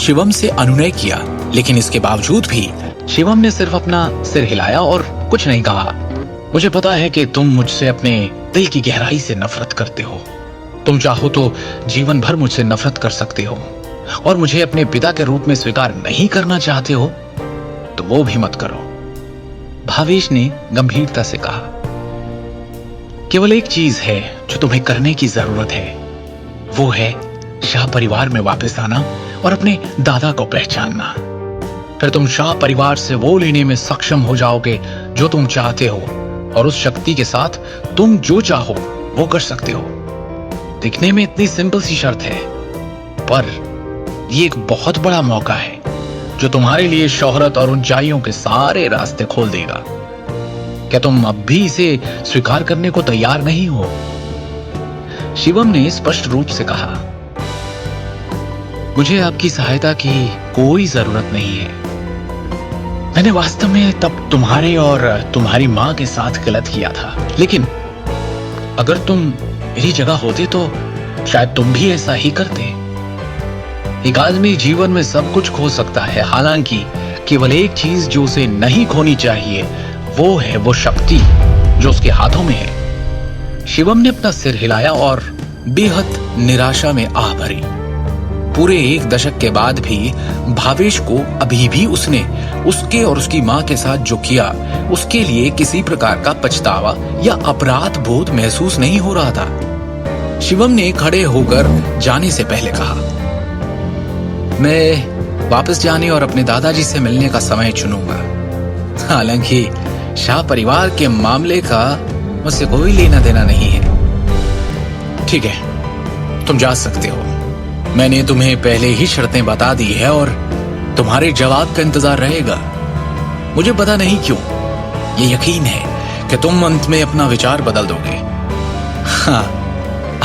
शिवम से अनुनय किया, लेकिन इसके बावजूद भी शिवम ने सिर्फ अपना सिर हिलाया और कुछ नहीं कहा। मुझे पता है कि तुम मुझसे अपने दिल की गहराई से नफरत करते हो। तुम चाहो तो जीवन भर मुझसे नफरत कर सकते हो और मुझे अपने पिता के रूप में स्वीकार नहीं करना चाहते हो तो वो भी मत करो। भावेश ने गंभीरता से कहा, केवल एक चीज है जो तुम्हें करने की जरूरत है, वो है शाह परिवार में वापस आना और अपने दादा को पहचानना। फिर तुम शाह परिवार से वो लेने में सक्षम हो जाओगे जो तुम चाहते हो और उस शक्ति के साथ तुम जो चाहो वो कर सकते हो। दिखने में इतनी सिंपल सी शर्त है, पर ये एक बहुत बड़ा मौका है जो तुम्हारे लिए शोहरत और ऊंचाइयों के सारे रास्ते खोल देगा। क्या तुम अब भी इसे स्वीकार करने को तैयार नहीं हो? शिवम ने स्पष्ट रूप से कहा, मुझे आपकी सहायता की कोई जरूरत नहीं है। मैंने वास्तव में तब तुम्हारे और तुम्हारी मां के साथ गलत किया था, लेकिन अगर तुम मेरी जगह होते तो शायद तुम भी ऐसा ही करते। एक आदमी जीवन में सब कुछ खो सकता है, हालांकि केवल एक चीज जो उसे नहीं खोनी चाहिए वो है वो शक्ति जो उसके हाथों में है। शिवम ने अपना सिर हिलाया और बेहद निराशा में आह भरी। पूरे 1 दशक के बाद भी भावेश को अभी भी उसने उसके और उसकी मां के साथ जो किया उसके लिए किसी प्रकार का पछतावा या अपराध बोध महसूस नहीं हो रहा था। शिवम ने खड़े होकर जाने से पहले कहा, मैं वापस जाने और अपने दादाजी से मिलने का समय चुनूंगा। हालांकि शाह परिवार के मामले का मुझसे कोई लेना देना नहीं है। ठीक है, तुम जा सकते हो। मैंने तुम्हें पहले ही शर्तें बता दी है और तुम्हारे जवाब का इंतजार रहेगा। मुझे पता नहीं क्यों ये यकीन है कि तुम अंत में अपना विचार बदल दोगे। हाँ,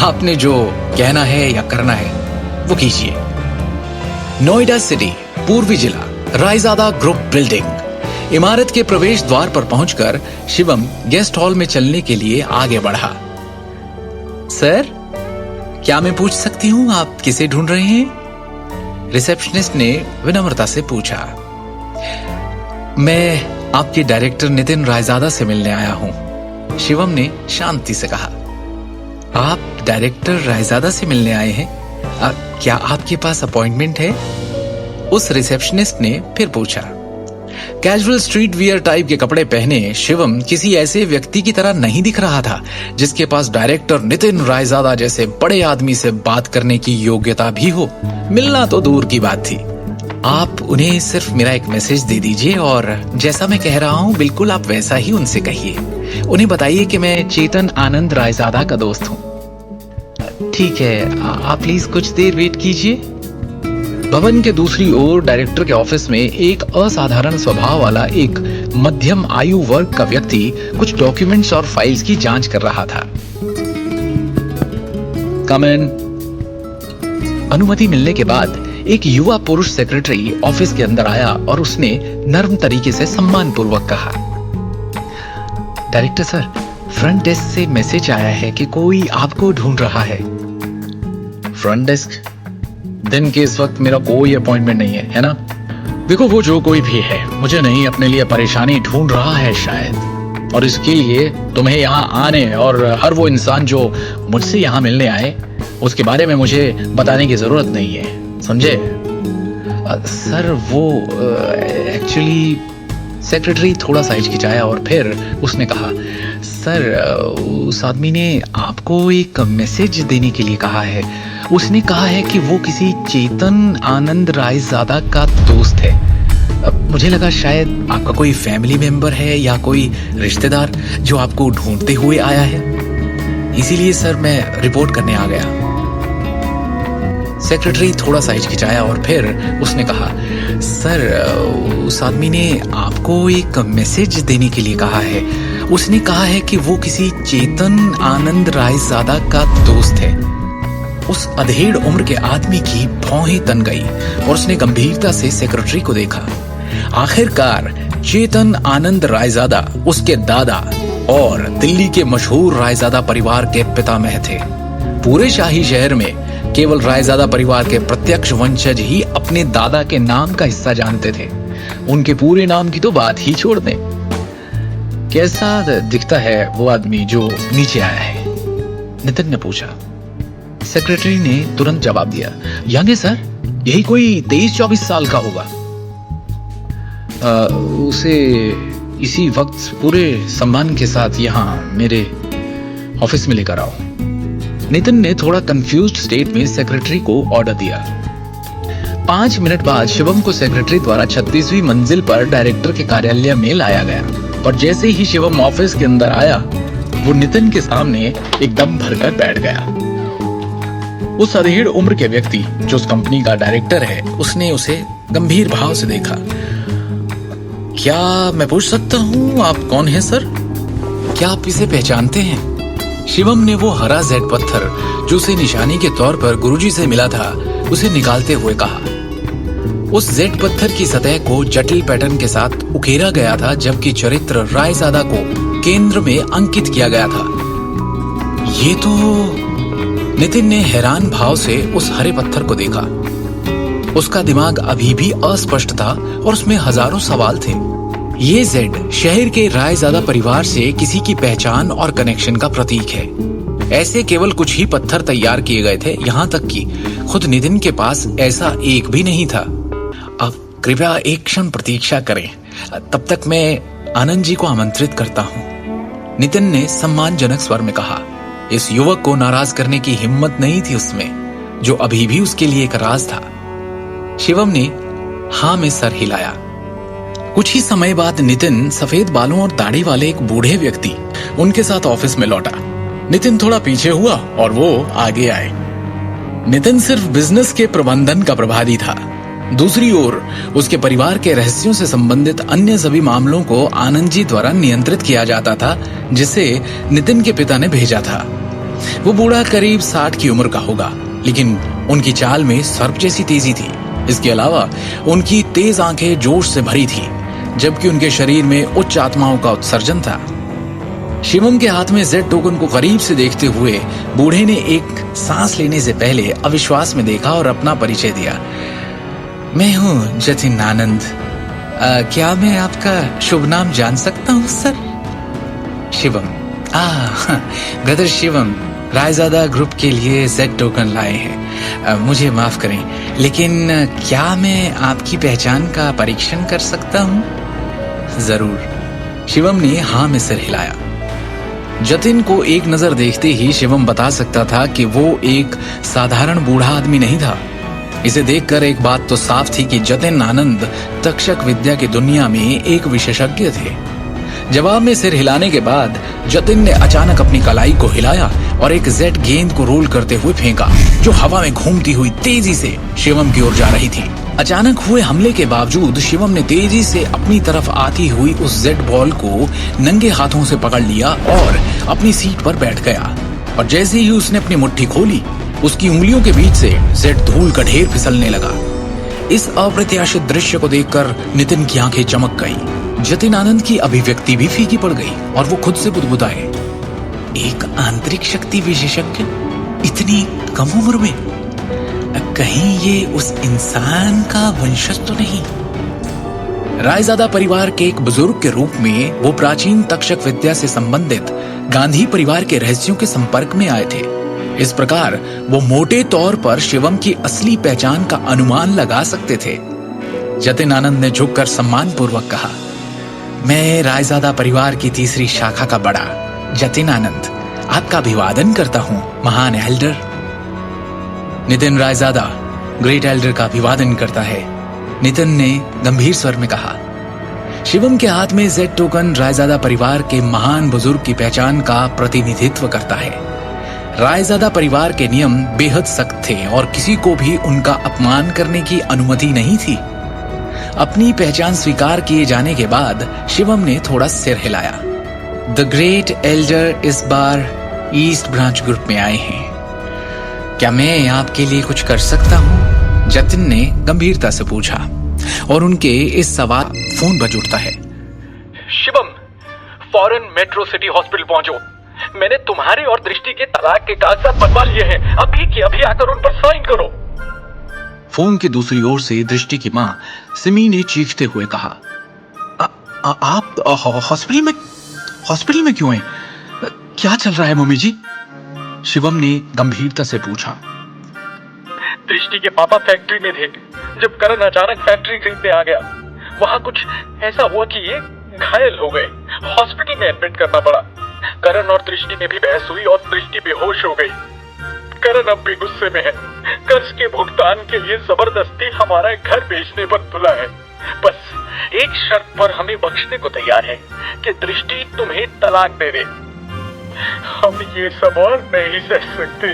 आपने जो कहना है या करना है वो कीजिए। नोएडा सिटी, पूर्वी जिला, रायजादा ग्रुप बिल्डिंग। इमारत के प्रवेश द्वार पर पहुंचकर शिवम गेस्ट हॉल में चलने के लिए आगे बढ़ा। सर, क्या मैं पूछ सकती हूँ आप किसे ढूंढ रहे हैं? रिसेप्शनिस्ट ने विनम्रता से पूछा। मैं आपके डायरेक्टर नितिन रायजादा से मिलने आया हूँ, शिवम ने शांति से कहा। आप डायरेक्टर रायजादा से मिलने आए हैं? क्या आपके पास अपॉइंटमेंट है? उस रिसेप्शनिस्ट ने फिर पूछा। कैजुअल स्ट्रीट वियर टाइप के कपड़े पहने शिवम किसी ऐसे व्यक्ति की तरह नहीं दिख रहा था जिसके पास डायरेक्टर नितिन रायजादा जैसे बड़े आदमी से बात करने की योग्यता भी हो। मिलना तो दूर की बात थी। आप उन्हें सिर्फ मेरा एक मैसेज दे दीजिए और जैसा मैं कह रहा हूँ बिल्कुल आप वैसा ही उनसे कहिए। उन्हें बताइए कि मैं चेतन आनंद रायजादा का दोस्त हूँ। ठीक है, आप प्लीज कुछ देर वेट कीजिए। भवन के दूसरी ओर डायरेक्टर के ऑफिस में एक असाधारण स्वभाव वाला एक मध्यम आयु वर्ग का व्यक्ति कुछ डॉक्यूमेंट्स और फाइल्स की जांच कर रहा था। कम इन। अनुमति मिलने के बाद एक युवा पुरुष सेक्रेटरी ऑफिस के अंदर आया और उसने नर्म तरीके से सम्मानपूर्वक कहा, डायरेक्टर सर, फ्रंट डेस्क से मैसेज आया है कि कोई आपको ढूंढ रहा है। Front desk? दिन के इस वक्त मेरा कोई अपॉइंटमेंट नहीं है ना? देखो, वो जो कोई भी है मुझे नहीं अपने लिए परेशानी ढूंढ रहा है शायद, और इसके लिए तुम्हें यहाँ आने और हर वो इंसान जो मुझसे यहाँ मिलने आए उसके बारे में मुझे बताने की जरूरत नहीं है, समझे? सर वो एक्चुअली, सेक्रेटरी थोड़ा सा हिचकिचाया और फिर उसने कहा, सर उस आदमी ने आपको एक मैसेज देने के लिए कहा है। उसने कहा है कि वो किसी चेतन आनंद रायजादा का दोस्त है। मुझे लगा शायद आपका कोई फैमिली मेंबर है या कोई रिश्तेदार जो आपको ढूंढते हुए आया है, इसीलिए सर मैं रिपोर्ट करने आ गया। सेक्रेटरी थोड़ा सा हिचकिचाया और फिर उसने कहा, सर उस आदमी ने आपको एक मैसेज देने के लिए कहा है। उसने कहा है कि वो किसी चेतन आनंद रायजादा का दोस्त है। उस अधेड़ उम्र के आदमी की भौहें तन गई और उसने गंभीरता से सेक्रेटरी को देखा। आखिरकार चेतन आनंद रायजादा उसके दादा और दिल्ली के मशहूर रायजादा परिवार के पितामह थे। पूरे शाही शहर में केवल रायजादा परिवार के प्रत्यक्ष वंशज ही अपने दादा के नाम का हिस्सा जानते थे। उनके पूरे नाम की तो बात ही छोड़ दें। कैसा दिखता है वो आदमी जो नीचे आया है? नितिन ने पूछा। सेक्रेटरी ने तुरंत जवाब दिया, यंग है सर, यही कोई 23-24 साल का होगा। उसे इसी वक्त पूरे सम्मान के साथ यहाँ मेरे ऑफिस में लेकर आओ। नितिन ने थोड़ा कंफ्यूज्ड स्टेट में सेक्रेटरी को ऑर्डर दिया। 5 मिनट बाद शिवम को सेक्रेटरी द्वारा 36वीं मंजिल पर डायरेक्टर के कार्यालय में लाया गया और जैसे ही शिवम ऑफिस के अंदर आया वो नितिन के सामने एकदम भरकर बैठ गया। उस अधेड़ उम्र के व्यक्ति जो उस कंपनी का डायरेक्टर है, उसने उसे गंभीर भाव से देखा। क्या मैं पूछ सकता हूँ आप कौन हैं सर? क्या आप इसे पहचानते हैं? शिवम ने वो हरा जेड पत्थर जो उसे निशानी के तौर पर गुरुजी से मिला था उसे निकालते हुए कहा। उस जेड पत्थर की सतह को जटिल पैटर्न के साथ उकेरा गया था, जबकि चरित्र रायजादा को केंद्र में अंकित किया गया था। ये तो... नितिन ने हैरान भाव से उस हरे पत्थर को देखा। उसका दिमाग अभी भी अस्पष्ट था और उसमें हजारों सवाल थे। ये जेड शहर के रायजादा परिवार से किसी की पहचान और कनेक्शन का प्रतीक है। ऐसे केवल कुछ ही पत्थर तैयार किए गए थे, यहाँ तक कि खुद नितिन के पास ऐसा एक भी नहीं था। अब कृपया एक क्षण प्रतीक्षा करें, तब तक मैं आनंद जी को आमंत्रित करता हूँ, नितिन ने सम्मानजनक स्वर में कहा। इस युवक को नाराज करने की हिम्मत नहीं थी उसमें, जो अभी भी उसके लिए एक राज था। शिवम ने हाँ में सर हिलाया। कुछ ही समय बाद नितिन सफेद बालों और दाढ़ी वाले एक बूढ़े व्यक्ति उनके साथ ऑफिस में लौटा। नितिन थोड़ा पीछे हुआ और वो आगे आए। नितिन सिर्फ बिजनेस के प्रबंधन का प्रभारी था। दूसरी ओर उसके परिवार के रहस्यों से संबंधित अन्य सभी मामलों को आनंद जी द्वारा नियंत्रित किया जाता था, जिसे नितिन के पिता ने भेजा था। वो बूढ़ा करीब 60 की उम्र का होगा, लेकिन उनकी चाल में सर्प जैसी तेजी थी। इसके अलावा उनकी तेज आंखें जोश से भरी थी, जबकि उनके शरीर में उच्च आत्माओं का उत्सर्जन था। शिवम के हाथ में जेड टोकन को करीब से देखते हुए बूढ़े ने एक सांस लेने से पहले अविश्वास में देखा और अपना परिचय दिया। मैं हूँ जतिन आनंद। क्या मैं आपका शुभ नाम जान सकता हूँ sir? Shivam. Brother Shivam Raizada group के लिए जेड टोकन लाए हैं। मुझे माफ करें, लेकिन क्या मैं आपकी पहचान का परीक्षण कर सकता हूँ? जरूर। शिवम ने हाँ में सिर हिलाया। जतिन को एक नजर देखते ही शिवम बता सकता था कि वो एक साधारण बूढ़ा आदमी नहीं था। इसे देखकर एक बात तो साफ थी कि जतिन आनंद तक्षक विद्या की दुनिया में एक विशेषज्ञ थे। जवाब में सिर हिलाने के बाद जतिन ने अचानक अपनी कलाई को हिलाया और एक जेड गेंद को रोल करते हुए फेंका, जो हवा में घूमती हुई तेजी से शिवम की ओर जा रही थी। अचानक हुए हमले के बावजूद शिवम ने तेजी से अपनी तरफ आती हुई उस जेड बॉल को नंगे हाथों से पकड़ लिया और अपनी सीट पर बैठ गया। और जैसे ही उसने अपनी मुट्ठी खोली, उसकी उंगलियों के बीच से जेड धूल का ढेर फिसलने लगा। इस अप्रत्याशित दृश्य को देखकर नितिन की आंखें चमक गई। जतिन आनंद की अभिव्यक्ति भी फीकी पड़ गई और वो खुद से बुदबुदाए, एक आंतरिक शक्ति विशेषज्ञ इतनी कम उम्र में? कहीं ये उस इंसान का वंशज तो नहीं? रायजादा परिवार के एक बुजुर्ग के रूप में वो प्राचीन तक्षक विद्या से संबंधित गांधी परिवार के रहस्यों के संपर्क में आए थे। इस प्रकार वो मोटे तौर पर शिवम की असली पहचान का अनुमान लगा सकते थे। जतिन आनंद ने झुककर सम्मान पूर्वक कहा, मैं रायजादा परिवार की तीसरी शाखा का बड़ा जतिन आनंद आपका अभिवादन करता हूँ, महान Elder. Nitin Raizada great Elder का अभिवादन करता है, नितिन ने गंभीर स्वर में कहा। शिवम के हाथ में जेड टोकन रायजादा परिवार के महान बुजुर्ग की पहचान का प्रतिनिधित्व करता है। रायजादा परिवार के नियम बेहद सख्त थे और किसी को भी उनका अपमान करने की अनुमति नहीं थी। अपनी पहचान स्वीकार किए जाने के बाद शिवम ने थोड़ा सिर हिलाया। द ग्रेट एल्डर इस बार ईस्ट ब्रांच ग्रुप में आए हैं। क्या मैं आपके लिए कुछ कर सकता हूँ? जतिन ने गंभीरता से पूछा और उनके इस सवाल फोन बज उठता है। शिवम, फौरन मेट्रो सिटी हॉस्पिटल पहुंचो। मैंने तुम्हारी और दृष्टि के तलाक के कागजात बनवा लिए हैं। अभी के अभी आकर उन पर साइन करो। फोन की दूसरी ओर से दृष्टि की मां सिमी ने चीखते हुए कहा, आप हॉस्पिटल में क्यों हैं? क्या चल रहा है मम्मी जी? शिवम ने गंभीरता से पूछा। दृष्टि के पापा फैक्ट्री में थे जब करण अचानक फैक्ट्री खरीदने आ गया। वहां कुछ ऐसा हुआ कि ये घायल हो गए। हॉस्पिटल में एडमिट करना पड़ा। करण और दृष्टि में भी बहस हुई और दृष्टि बेहोश हो गई। करण अब भी गुस्से में है। कर्ज के भुगतान के लिए जबरदस्ती हमारा घर बेचने पर तुला है। बस एक शर्त पर हमें बख्शने को तैयार है कि दृष्टि तुम्हें तलाक दे दे। हम ये सब और नहीं सह सकते।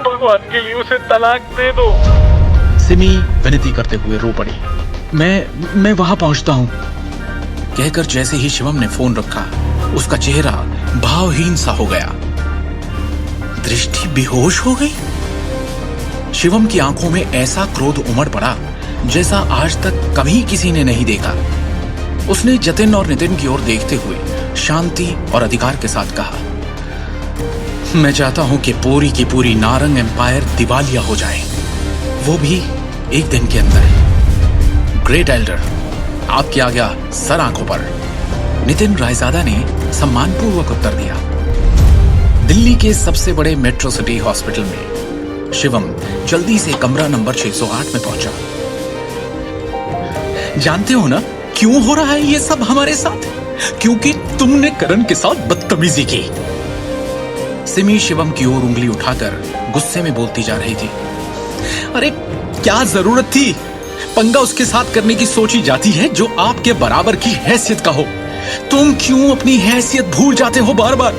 भगवान के लिए उसे तलाक दे दो। सिमी विनती करते हुए रो पड़ी। मैं वहां पहुंचता हूं, कहकर जैसे ही शिवम ने फोन रखा, उसका चेहरा भावहीन सा हो गया। दृष्टि बेहोश हो गई। शिवम की आंखों में ऐसा क्रोध उमड़ पड़ा जैसा आज तक कभी किसी ने नहीं देखा। उसने जतिन और नितिन की ओर देखते हुए शांति और अधिकार के साथ कहा, मैं चाहता हूं कि पूरी की पूरी नारंग एम्पायर दिवालिया हो जाए, वो भी एक दिन के अंदर। ग्रेट एल्डर, आपकी आज्ञा सर आंखों पर। नितिन रायजादा ने सम्मानपूर्वक उत्तर दिया। दिल्ली के सबसे बड़े मेट्रो सिटी हॉस्पिटल में शिवम जल्दी से कमरा नंबर 608 में पहुंचा। जानते हो ना क्यों हो रहा है ये सब हमारे साथ? क्योंकि तुमने करण के साथ बदतमीजी की। सिमी शिवम की ओर उंगली उठाकर गुस्से में बोलती जा रही थी। अरे क्या जरूरत थी? पंगा उसके साथ करने की सोची जाती है जो आपके बराबर की हैसियत का हो। तुम क्यों अपनी हैसियत भूल जाते हो बार बार?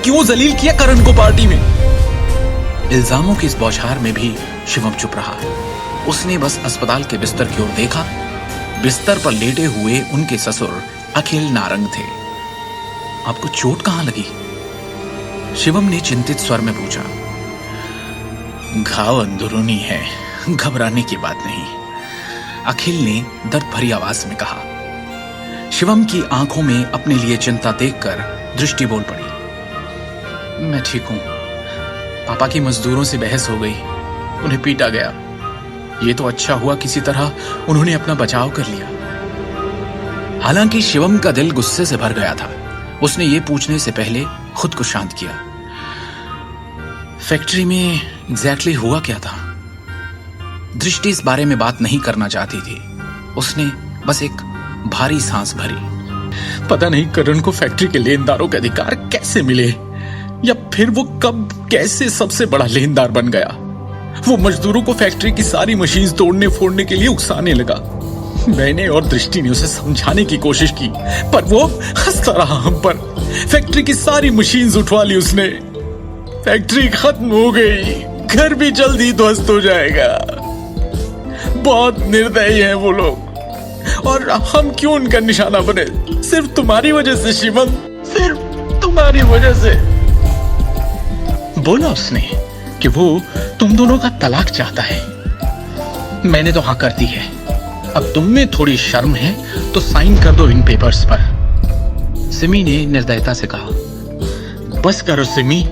क्यों जलील किया करण को पार्टी में? इल्जामों की इस बौछार में भी शिवम चुप रहा। उसने बस अस्पताल के बिस्तर की ओर देखा। बिस्तर पर लेटे हुए उनके ससुर अखिल नारंग थे। आपको चोट कहां लगी? शिवम ने चिंतित स्वर में पूछा। घाव अंदरूनी है, घबराने की बात नहीं, अखिल ने दर्द भरी आवाज में कहा। शिवम की आंखों में अपने लिए चिंता देखकर दृष्टि बोल पड़ी। मैं ठीक हूं। पापा की मजदूरों से बहस हो गई, उन्हें पीटा गया। ये तो अच्छा हुआ किसी तरह उन्होंने अपना बचाव कर लिया। हालांकि शिवम का दिल गुस्से से भर गया था। उसने ये पूछने से पहले खुद को शांत किया। फैक्ट्री में एग्जैक्टली हुआ क्या था? दृष्टि इस बारे में बात नहीं करना चाहती थी। उसने बस एक भारी सांस भरी। पता नहीं करण को फैक्ट्री के लेनदारों के अधिकार कैसे मिले, या फिर वो कब कैसे सबसे बड़ा लेनदार बन गया। वो मजदूरों को फैक्ट्री की सारी मशीन तोड़ने फोड़ने के लिए उकसाने लगा। मैंने और दृष्टि ने उसे समझाने की कोशिश की, पर वो हंसता रहा हम पर। फैक्ट्री की सारी मशीन्स उठवा ली उसने। फैक्ट्री खत्म हो गई, घर भी जल्दी ध्वस्त हो जाएगा। बहुत निर्दयी हैं वो लोग, और हम क्यों उनका निशाना बने? सिर्फ तुम्हारी वजह से शिवम, सिर्फ तुम्हारी वजह से। बोला उसने कि वो तुम दोनों का तलाक चाहता है। मैंने तो हाँ कर दी है। अब तुम में थोड़ी शर्म है तो साइन कर दो इन पेपर्स पर। सिमी ने निर्दयता से कहा। बस करो सिमी।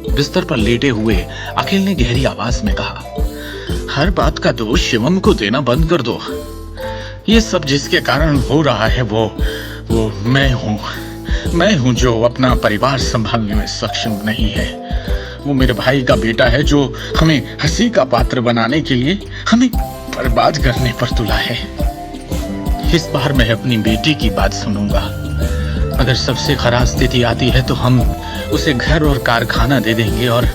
बिस्तर पर लेटे हुए अखिल ने गहरी आवाज में कहा। हर बात का दोष शिवम को देना बंद कर दो। ये सब जिसके कारण हो रहा है वो मैं हूं जो अपना परिवार संभालने में सक्षम नहीं है। वो मेरे भाई का बेटा है जो हमें हंसी का पात्र बनाने के लिए हमें बर्बाद करने पर तुला है। इस बार मैं अपनी बेटी की बात सुनूंगा। अगर सबसे खराब स्थिति आती है तो हम उसे घर और कारखाना दे देंगे और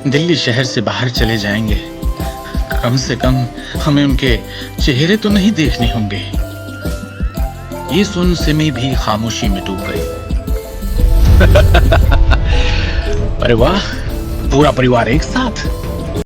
दिल्ली शहर से बाहर चले जाएंगे। कम से कम हमें उनके चेहरे तो नहीं देखने होंगे। ये सुन सिमी भी खामोशी में डूब गई। अरे वाह, पूरा परिवार एक साथ।